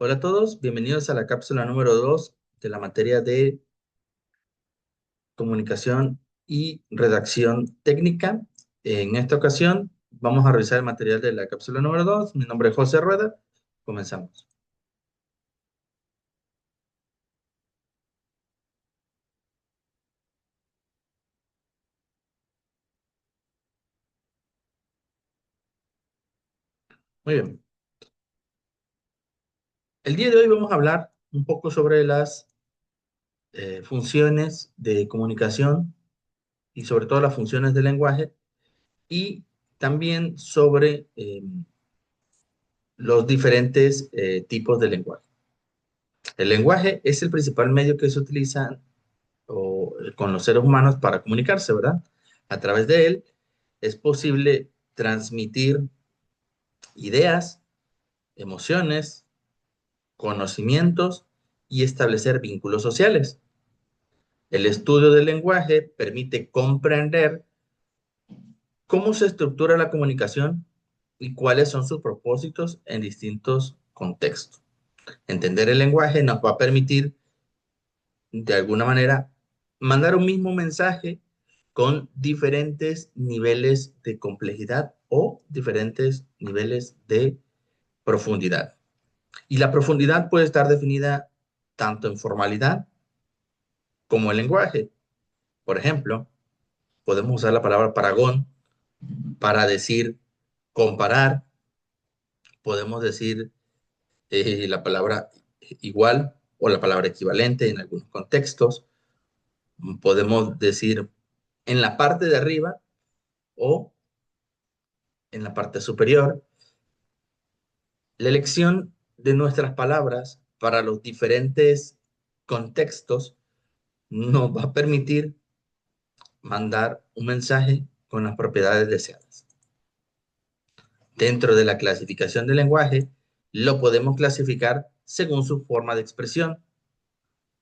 Hola a todos, bienvenidos a la cápsula número 2 de la materia de comunicación y redacción técnica. En esta ocasión vamos a revisar el material de la cápsula número 2. Mi nombre es José Rueda. Comenzamos. Muy bien. El día de hoy vamos a hablar un poco sobre las funciones de comunicación y sobre todo las funciones del lenguaje y también sobre los diferentes tipos de lenguaje. El lenguaje es el principal medio que se utiliza con los seres humanos para comunicarse, ¿verdad? A través de él es posible transmitir ideas, emociones, conocimientos y establecer vínculos sociales. El estudio del lenguaje permite comprender cómo se estructura la comunicación y cuáles son sus propósitos en distintos contextos. Entender el lenguaje nos va a permitir, de alguna manera, mandar un mismo mensaje con diferentes niveles de complejidad o diferentes niveles de profundidad. Y la profundidad puede estar definida tanto en formalidad como en lenguaje. Por ejemplo, podemos usar la palabra paragón para decir comparar, podemos decir la palabra igual o la palabra equivalente en algunos contextos, podemos decir en la parte de arriba o en la parte superior. La elección de nuestras palabras para los diferentes contextos nos va a permitir mandar un mensaje con las propiedades deseadas. Dentro de la clasificación del lenguaje, lo podemos clasificar según su forma de expresión,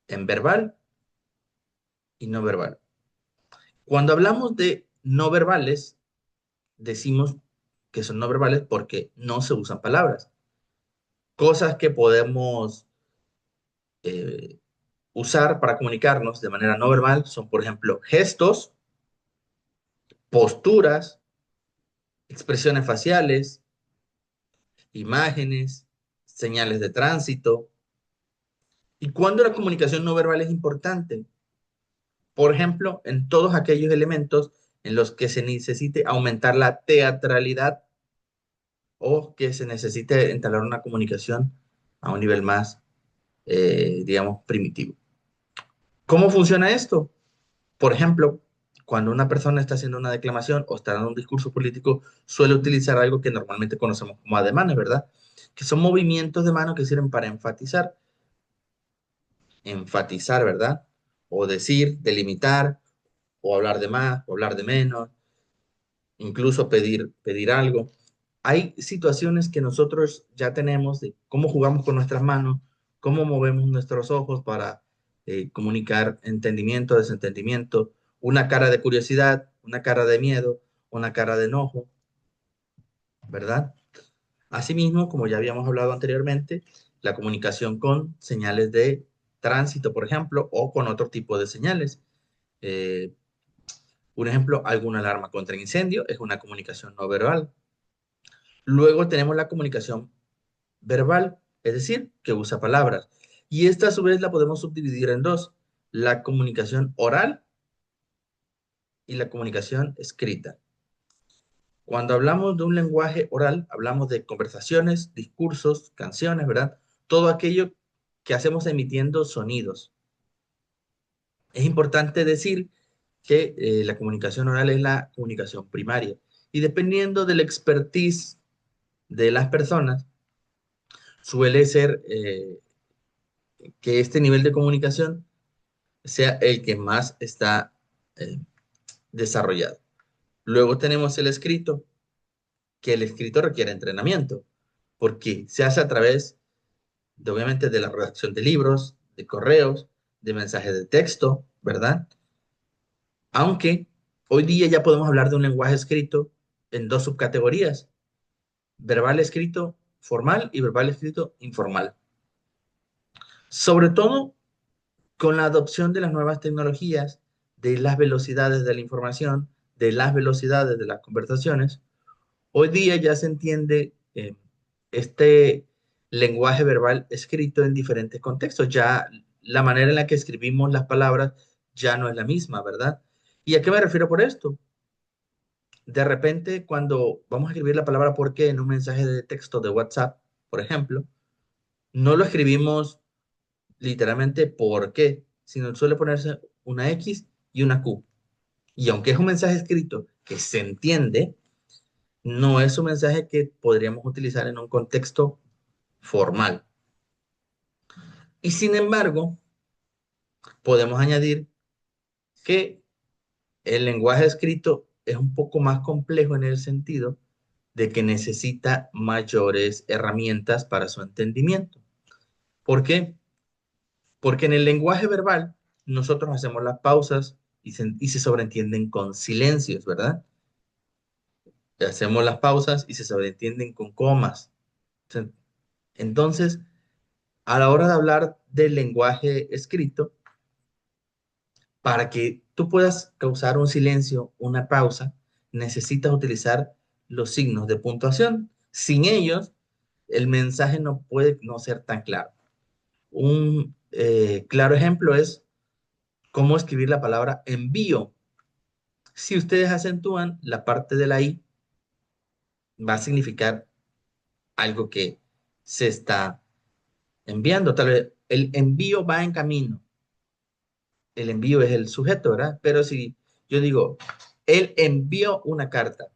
en verbal y no verbal. Cuando hablamos de no verbales, decimos que son no verbales porque no se usan palabras. Cosas que podemos eh, usar para comunicarnos de manera no verbal son, por ejemplo, gestos, posturas, expresiones faciales, imágenes, señales de tránsito. ¿Y cuándo la comunicación no verbal es importante? Por ejemplo, en todos aquellos elementos en los que se necesite aumentar la teatralidad o que se necesite entablar una comunicación a un nivel más, digamos, primitivo. ¿Cómo funciona esto? Por ejemplo, cuando una persona está haciendo una declamación o está dando un discurso político, suele utilizar algo que normalmente conocemos como ademanes, ¿verdad? Que son movimientos de mano que sirven para enfatizar, ¿verdad? O decir, delimitar, o hablar de más, o hablar de menos, incluso pedir algo. Hay situaciones que nosotros ya tenemos de cómo jugamos con nuestras manos, cómo movemos nuestros ojos para comunicar entendimiento, desentendimiento, una cara de curiosidad, una cara de miedo, una cara de enojo, ¿verdad? Asimismo, como ya habíamos hablado anteriormente, la comunicación con señales de tránsito, por ejemplo, o con otro tipo de señales. Eh, un ejemplo, alguna alarma contra incendio es una comunicación no verbal. Luego tenemos la comunicación verbal, es decir, que usa palabras. Y esta a su vez la podemos subdividir en dos, la comunicación oral y la comunicación escrita. Cuando hablamos de un lenguaje oral, hablamos de conversaciones, discursos, canciones, ¿verdad? Todo aquello que hacemos emitiendo sonidos. Es importante decir que la comunicación oral es la comunicación primaria y dependiendo del expertise de las personas, suele ser que este nivel de comunicación sea el que más está eh, desarrollado. Luego tenemos el escrito, que el escrito requiere entrenamiento, porque se hace a través de, obviamente, de la redacción de libros, de correos, de mensajes de texto, ¿verdad? Aunque hoy día ya podemos hablar de un lenguaje escrito en dos subcategorías, verbal escrito formal y verbal escrito informal. Sobre todo con la adopción de las nuevas tecnologías, de las velocidades de la información, de las velocidades de las conversaciones, hoy día ya se entiende este lenguaje verbal escrito en diferentes contextos. Ya la manera en la que escribimos las palabras ya no es la misma, ¿verdad? ¿Y a qué me refiero por esto? De repente, cuando vamos a escribir la palabra por qué en un mensaje de texto de WhatsApp, por ejemplo, no lo escribimos literalmente por qué, sino suele ponerse una X y una Q. Y aunque es un mensaje escrito que se entiende, no es un mensaje que podríamos utilizar en un contexto formal. Y sin embargo, podemos añadir que el lenguaje escrito es un poco más complejo en el sentido de que necesita mayores herramientas para su entendimiento. ¿Por qué? Porque en el lenguaje verbal nosotros hacemos las pausas y se sobreentienden con silencios, ¿verdad? Hacemos las pausas y se sobreentienden con comas. Entonces, a la hora de hablar del lenguaje escrito, para que tú puedas causar un silencio, una pausa, necesitas utilizar los signos de puntuación. Sin ellos, el mensaje no puede no ser tan claro. Un claro ejemplo es cómo escribir la palabra envío. Si ustedes acentúan la parte de la I, va a significar algo que se está enviando. Tal vez el envío va en camino. El envío es el sujeto, ¿verdad? Pero si yo digo, él envió una carta,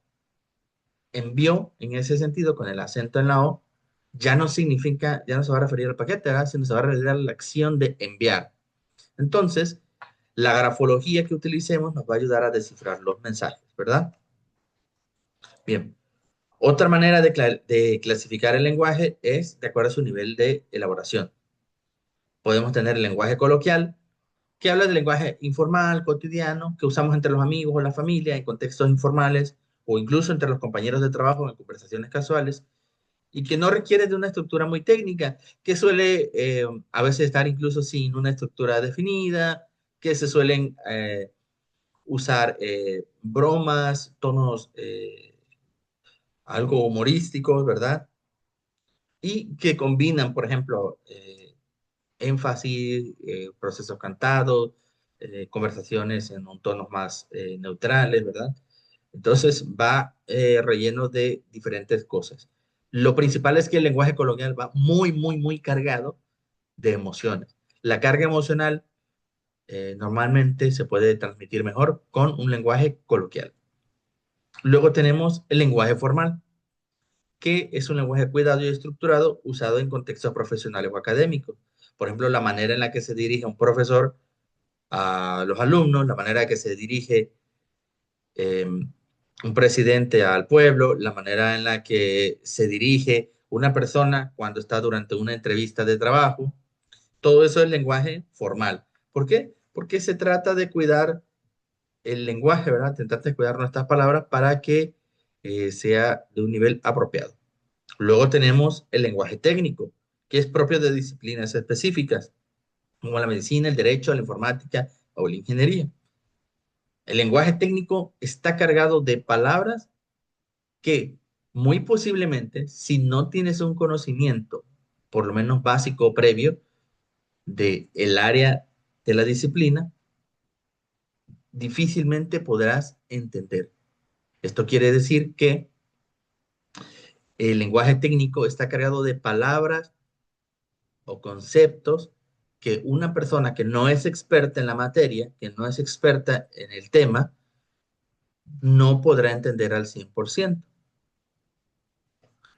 envió en ese sentido con el acento en la O, ya no significa, ya no se va a referir al paquete, ¿verdad? Sino se va a referir a la acción de enviar. Entonces, la grafología que utilicemos nos va a ayudar a descifrar los mensajes, ¿verdad? Bien. Otra manera de clasificar el lenguaje es de acuerdo a su nivel de elaboración. Podemos tener el lenguaje coloquial, que habla del lenguaje informal, cotidiano, que usamos entre los amigos o la familia en contextos informales o incluso entre los compañeros de trabajo en conversaciones casuales y que no requiere de una estructura muy técnica, que suele a veces estar incluso sin una estructura definida, que se suelen usar bromas, tonos algo humorísticos, ¿verdad? Y que combinan, por ejemplo, énfasis, procesos cantados, conversaciones en un tonos más neutrales, ¿verdad? Entonces va relleno de diferentes cosas. Lo principal es que el lenguaje coloquial va muy, muy, muy cargado de emociones. La carga emocional normalmente se puede transmitir mejor con un lenguaje coloquial. Luego tenemos el lenguaje formal, que es un lenguaje cuidado y estructurado usado en contextos profesionales o académicos. Por ejemplo, la manera en la que se dirige un profesor a los alumnos, la manera en que se dirige eh, un presidente al pueblo, la manera en la que se dirige una persona cuando está durante una entrevista de trabajo. Todo eso es lenguaje formal. ¿Por qué? Porque se trata de cuidar el lenguaje, ¿verdad? Intentar de cuidar nuestras palabras para que sea de un nivel apropiado. Luego tenemos el lenguaje técnico, que es propio de disciplinas específicas, como la medicina, el derecho, la informática o la ingeniería. El lenguaje técnico está cargado de palabras que muy posiblemente, si no tienes un conocimiento, por lo menos básico o previo, de el área de la disciplina, difícilmente podrás entender. Esto quiere decir que el lenguaje técnico está cargado de palabras o conceptos que una persona que no es experta en la materia, que no es experta en el tema, no podrá entender al 100%.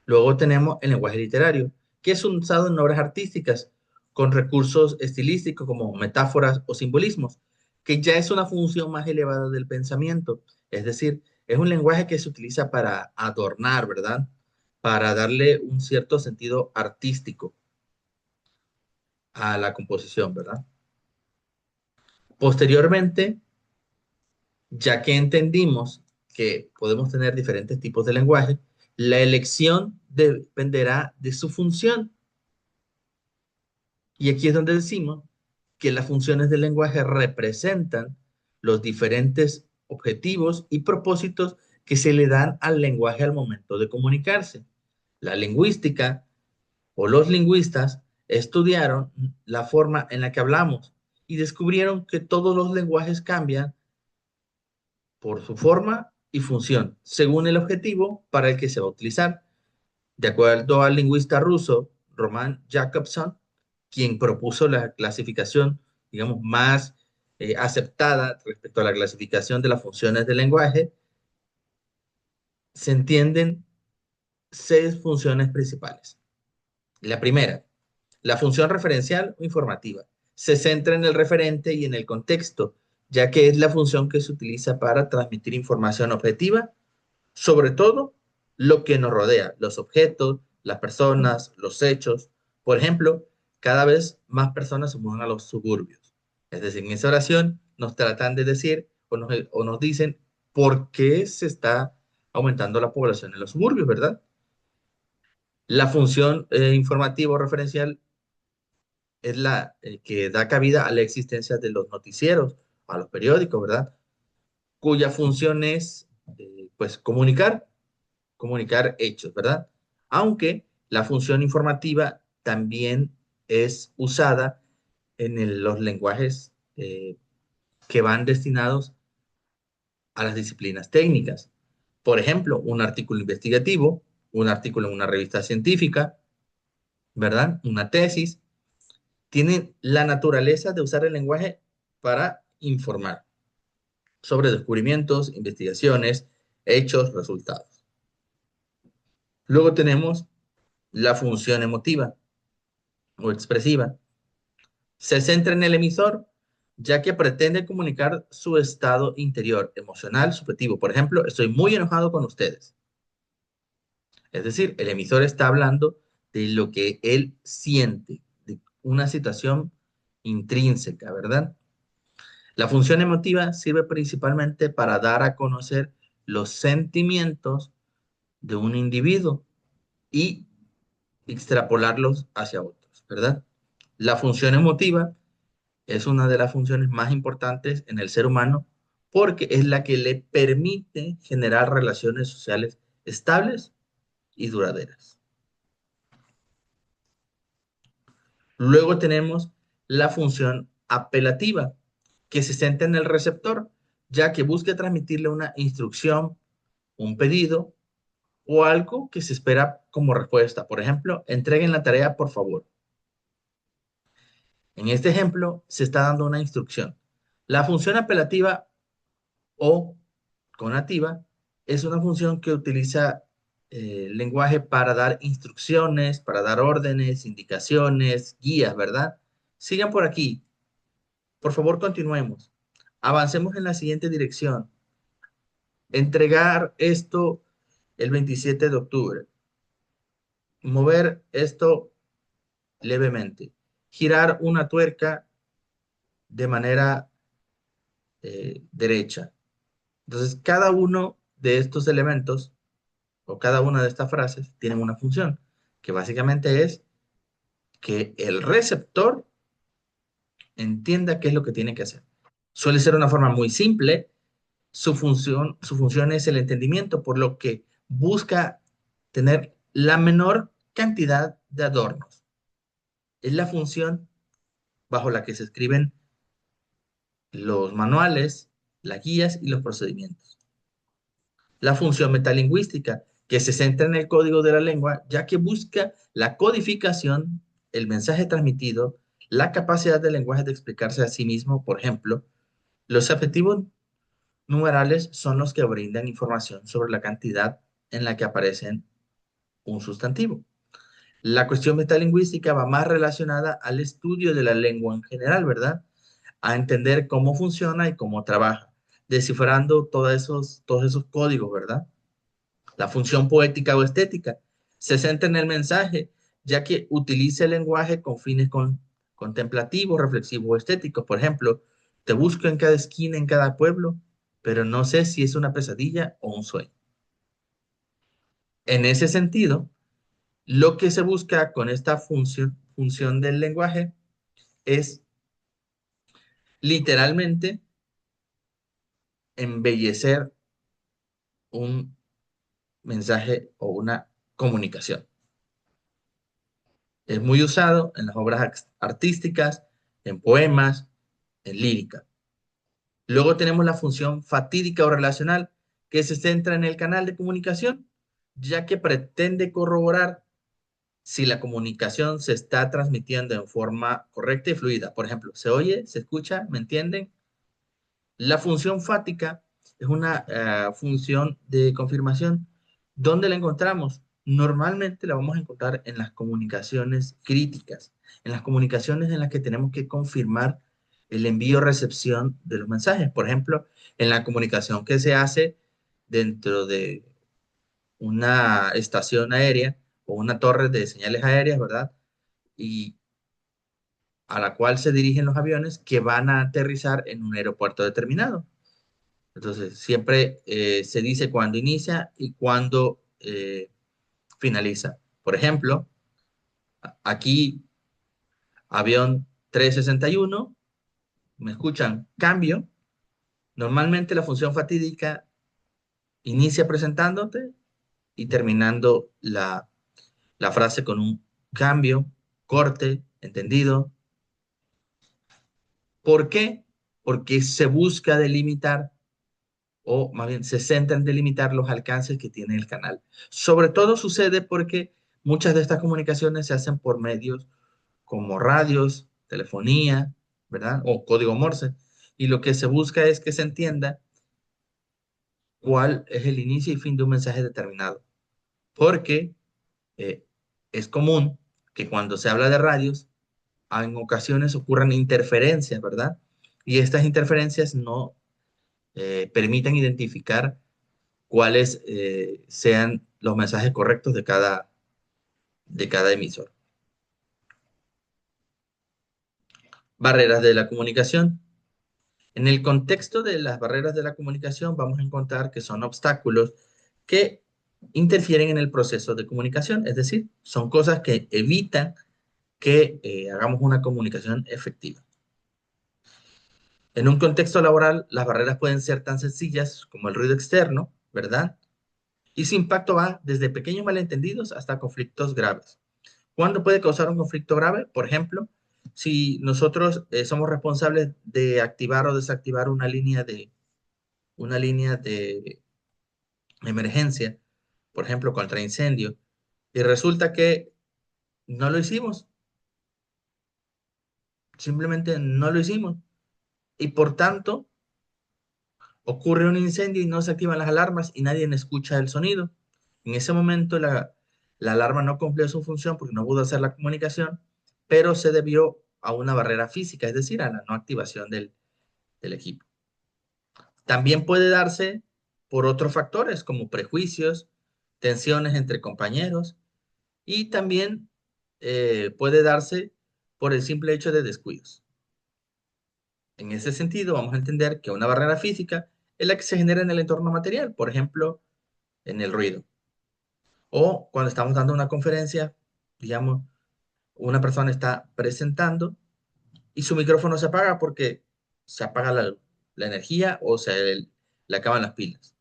Luego tenemos el lenguaje literario, que es usado en obras artísticas con recursos estilísticos como metáforas o simbolismos, que ya es una función más elevada del pensamiento. Es decir, es un lenguaje que se utiliza para adornar, ¿verdad? Para darle un cierto sentido artístico a la composición, ¿verdad? Posteriormente, ya que entendimos que podemos tener diferentes tipos de lenguaje, la elección dependerá de su función. Y aquí es donde decimos que las funciones del lenguaje representan los diferentes objetivos y propósitos que se le dan al lenguaje al momento de comunicarse. La lingüística o los lingüistas estudiaron la forma en la que hablamos y descubrieron que todos los lenguajes cambian por su forma y función, según el objetivo para el que se va a utilizar. De acuerdo al lingüista ruso Roman Jakobson, quien propuso la clasificación, digamos, más aceptada respecto a la clasificación de las funciones del lenguaje, se entienden 6 funciones principales. La primera, la función referencial o informativa. Se centra en el referente y en el contexto, ya que es la función que se utiliza para transmitir información objetiva, sobre todo lo que nos rodea, los objetos, las personas, los hechos. Por ejemplo, cada vez más personas se mudan a los suburbios. Es decir, en esa oración nos tratan de decir o nos dicen por qué se está aumentando la población en los suburbios, ¿verdad? La función informativa o referencial es la que da cabida a la existencia de los noticieros, a los periódicos, ¿verdad? Cuya función es, pues, comunicar hechos, ¿verdad? Aunque la función informativa también es usada en los lenguajes que van destinados a las disciplinas técnicas. Por ejemplo, un artículo investigativo, un artículo en una revista científica, ¿verdad? Una tesis, tienen la naturaleza de usar el lenguaje para informar sobre descubrimientos, investigaciones, hechos, resultados. Luego tenemos la función emotiva o expresiva. Se centra en el emisor, ya que pretende comunicar su estado interior, emocional, subjetivo. Por ejemplo, estoy muy enojado con ustedes. Es decir, el emisor está hablando de lo que él siente, de una situación intrínseca, ¿verdad? La función emotiva sirve principalmente para dar a conocer los sentimientos de un individuo y extrapolarlos hacia otros, ¿verdad? La función emotiva es una de las funciones más importantes en el ser humano porque es la que le permite generar relaciones sociales estables y duraderas. Luego tenemos la función apelativa, que se centra en el receptor, ya que busca transmitirle una instrucción, un pedido o algo que se espera como respuesta. Por ejemplo, entreguen la tarea, por favor. En este ejemplo, se está dando una instrucción. La función apelativa o conativa es una función que utiliza el lenguaje para dar instrucciones, para dar órdenes, indicaciones, guías, ¿verdad? Sigan por aquí. Por favor, continuemos. Avancemos en la siguiente dirección. Entregar esto el 27 de octubre. Mover esto levemente. Girar una tuerca de manera derecha. Entonces, cada uno de estos elementos o cada una de estas frases tienen una función, que básicamente es que el receptor entienda qué es lo que tiene que hacer. Suele ser una forma muy simple. Su función es el entendimiento, por lo que busca tener la menor cantidad de adornos. Es la función bajo la que se escriben los manuales, las guías y los procedimientos. La función metalingüística, que se centra en el código de la lengua, ya que busca la codificación, el mensaje transmitido, la capacidad del lenguaje de explicarse a sí mismo. Por ejemplo, los adjetivos numerales son los que brindan información sobre la cantidad en la que aparecen un sustantivo. La cuestión metalingüística va más relacionada al estudio de la lengua en general, ¿verdad? A entender cómo funciona y cómo trabaja, descifrando todos esos códigos, ¿verdad? La función poética o estética se centra en el mensaje, ya que utiliza el lenguaje con fines contemplativos, reflexivos o estéticos. Por ejemplo, te busco en cada esquina, en cada pueblo, pero no sé si es una pesadilla o un sueño. En ese sentido, lo que se busca con esta función del lenguaje es literalmente embellecer un mensaje o una comunicación. Es muy usado en las obras artísticas, en poemas, en lírica. Luego tenemos la función fatídica o relacional, que se centra en el canal de comunicación, ya que pretende corroborar si la comunicación se está transmitiendo en forma correcta y fluida. Por ejemplo, ¿se oye? ¿Se escucha? ¿Me entienden? La función fática es una función de confirmación. ¿Dónde la encontramos? Normalmente la vamos a encontrar en las comunicaciones críticas, en las comunicaciones en las que tenemos que confirmar el envío o recepción de los mensajes. Por ejemplo, en la comunicación que se hace dentro de una estación aérea o una torre de señales aéreas, ¿verdad? Y a la cual se dirigen los aviones que van a aterrizar en un aeropuerto determinado. Entonces, siempre se dice cuándo inicia y cuándo finaliza. Por ejemplo, aquí, avión 361, me escuchan, cambio. Normalmente la función fatídica inicia presentándote y terminando la frase con un cambio, corte, entendido. ¿Por qué? Porque se busca delimitar o más bien se centra en delimitar los alcances que tiene el canal. Sobre todo sucede porque muchas de estas comunicaciones se hacen por medios como radios, telefonía, ¿verdad? O código Morse. Y lo que se busca es que se entienda cuál es el inicio y fin de un mensaje determinado. Porque eh, es común que cuando se habla de radios, en ocasiones ocurran interferencias, ¿verdad? Y estas interferencias no permiten identificar cuáles sean los mensajes correctos de cada emisor. Barreras de la comunicación. En el contexto de las barreras de la comunicación vamos a encontrar que son obstáculos que interfieren en el proceso de comunicación, es decir, son cosas que evitan que hagamos una comunicación efectiva. En un contexto laboral, las barreras pueden ser tan sencillas como el ruido externo, ¿verdad? Y su impacto va desde pequeños malentendidos hasta conflictos graves. ¿Cuándo puede causar un conflicto grave? Por ejemplo, si nosotros somos responsables de activar o desactivar una línea de emergencia, por ejemplo, contra incendio, y resulta que no lo hicimos, simplemente no lo hicimos, y por tanto ocurre un incendio y no se activan las alarmas y nadie escucha el sonido. En ese momento la alarma no cumplió su función porque no pudo hacer la comunicación, pero se debió a una barrera física, es decir, a la no activación del equipo. También puede darse por otros factores como prejuicios, tensiones entre compañeros y también puede darse por el simple hecho de descuidos. En ese sentido, vamos a entender que una barrera física es la que se genera en el entorno material, por ejemplo, en el ruido. O cuando estamos dando una conferencia, digamos, una persona está presentando y su micrófono se apaga porque se apaga la energía o se le acaban las pilas.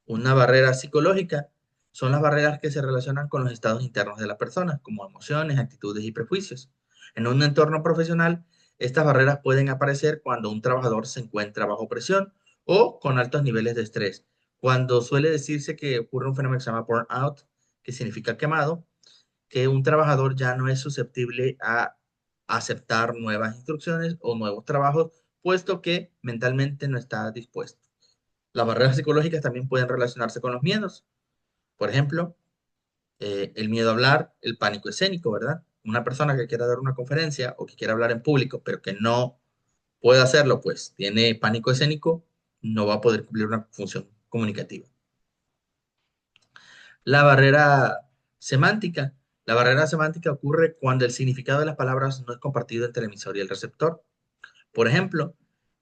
Una barrera psicológica son las barreras que se relacionan con los estados internos de la persona, como emociones, actitudes y prejuicios. En un entorno profesional, estas barreras pueden aparecer cuando un trabajador se encuentra bajo presión o con altos niveles de estrés. Cuando suele decirse que ocurre un fenómeno que se llama burnout, que significa quemado, que un trabajador ya no es susceptible a aceptar nuevas instrucciones o nuevos trabajos, puesto que mentalmente no está dispuesto. Las barreras psicológicas también pueden relacionarse con los miedos. Por ejemplo, el miedo a hablar, el pánico escénico, ¿verdad? Una persona que quiera dar una conferencia o que quiera hablar en público, pero que no puede hacerlo, pues tiene pánico escénico, no va a poder cumplir una función comunicativa. La barrera semántica. La barrera semántica ocurre cuando el significado de las palabras no es compartido entre el emisor y el receptor. Por ejemplo,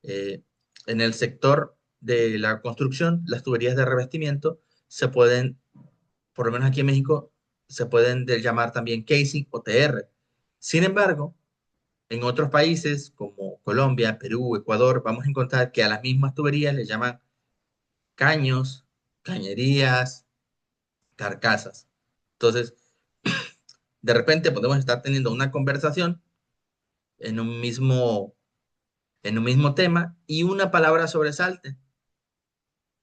eh, en el sector de la construcción, las tuberías de revestimiento se pueden, por lo menos aquí en México, se pueden llamar también casing o TR. Sin embargo, En otros países como Colombia, Perú, Ecuador, vamos a encontrar que a las mismas tuberías le llaman caños, cañerías, carcasas. Entonces, de repente podemos estar teniendo una conversación en en un mismo tema y una palabra sobresalte.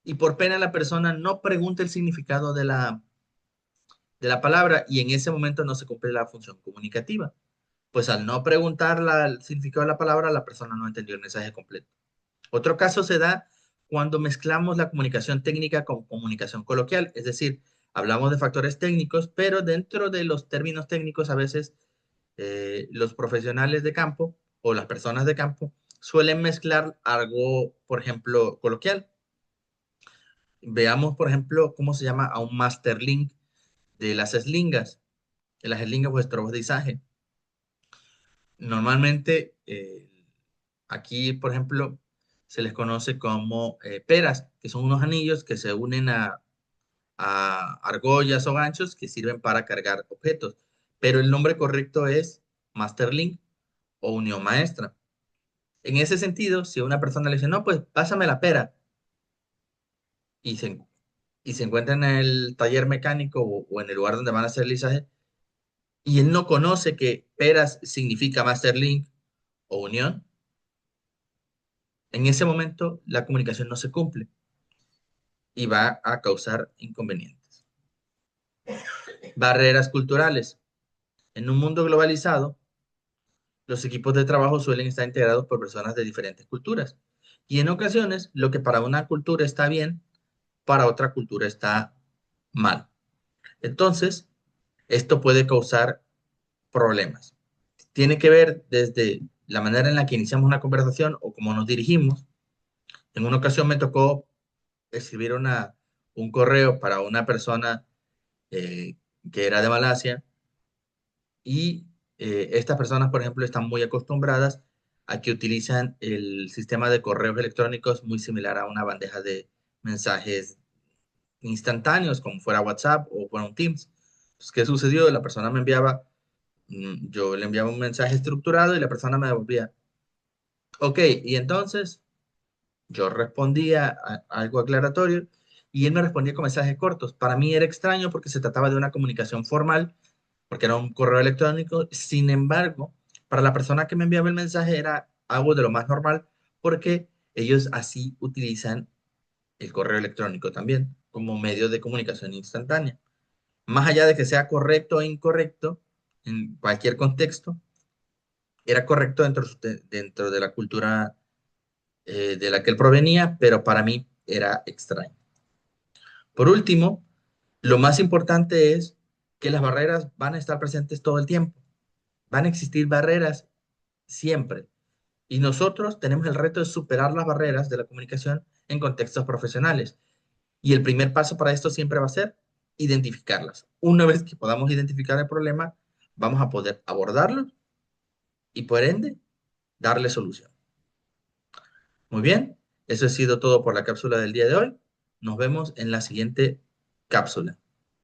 Y por pena la persona no pregunta el significado de de la palabra y en ese momento no se cumple la función comunicativa. Pues al no preguntar el significado de la palabra, la persona no entendió el mensaje completo. Otro caso se da cuando mezclamos la comunicación técnica con comunicación coloquial, es decir, hablamos de factores técnicos, pero dentro de los términos técnicos a veces los profesionales de campo o las personas de campo suelen mezclar algo, por ejemplo, coloquial. Veamos, por ejemplo, cómo se llama a un master link de las eslingas. De las eslingas o estrobodizaje. Normalmente, aquí, por ejemplo, se les conoce como peras, que son unos anillos que se unen a argollas o ganchos que sirven para cargar objetos. Pero el nombre correcto es master link o unión maestra. En ese sentido, si una persona le dice, no, pues pásame la pera y y se encuentra en el taller mecánico o en el lugar donde van a hacer el lisaje y él no conoce que peras significa master link o unión, en ese momento la comunicación no se cumple y va a causar inconvenientes. Barreras culturales. En un mundo globalizado, los equipos de trabajo suelen estar integrados por personas de diferentes culturas. Y en ocasiones, lo que para una cultura está bien, para otra cultura está mal. Entonces, esto puede causar problemas. Tiene que ver desde la manera en la que iniciamos una conversación o cómo nos dirigimos. En una ocasión me tocó escribir un correo para una persona eh, que era de Malasia y estas personas, por ejemplo, están muy acostumbradas a que utilizan el sistema de correos electrónicos muy similar a una bandeja de mensajes instantáneos, como fuera WhatsApp o fuera un Teams. Entonces, ¿qué sucedió? La persona me enviaba, yo le enviaba un mensaje estructurado y la persona me devolvía, ok, y entonces yo respondía algo aclaratorio y él me respondía con mensajes cortos. Para mí era extraño porque se trataba de una comunicación formal, porque era un correo electrónico. Sin embargo, para la persona que me enviaba el mensaje era algo de lo más normal porque ellos así utilizan el correo electrónico también como medio de comunicación instantánea. Más allá de que sea correcto o incorrecto, en cualquier contexto, era correcto dentro de la cultura de la que él provenía, pero para mí era extraño. Por último, lo más importante es que las barreras van a estar presentes todo el tiempo. Van a existir barreras siempre. Y nosotros tenemos el reto de superar las barreras de la comunicación en contextos profesionales. Y el primer paso para esto siempre va a ser identificarlas. Una vez que podamos identificar el problema, vamos a poder abordarlo y por ende darle solución. Muy bien, eso ha sido todo por la cápsula del día de hoy. Nos vemos en la siguiente cápsula.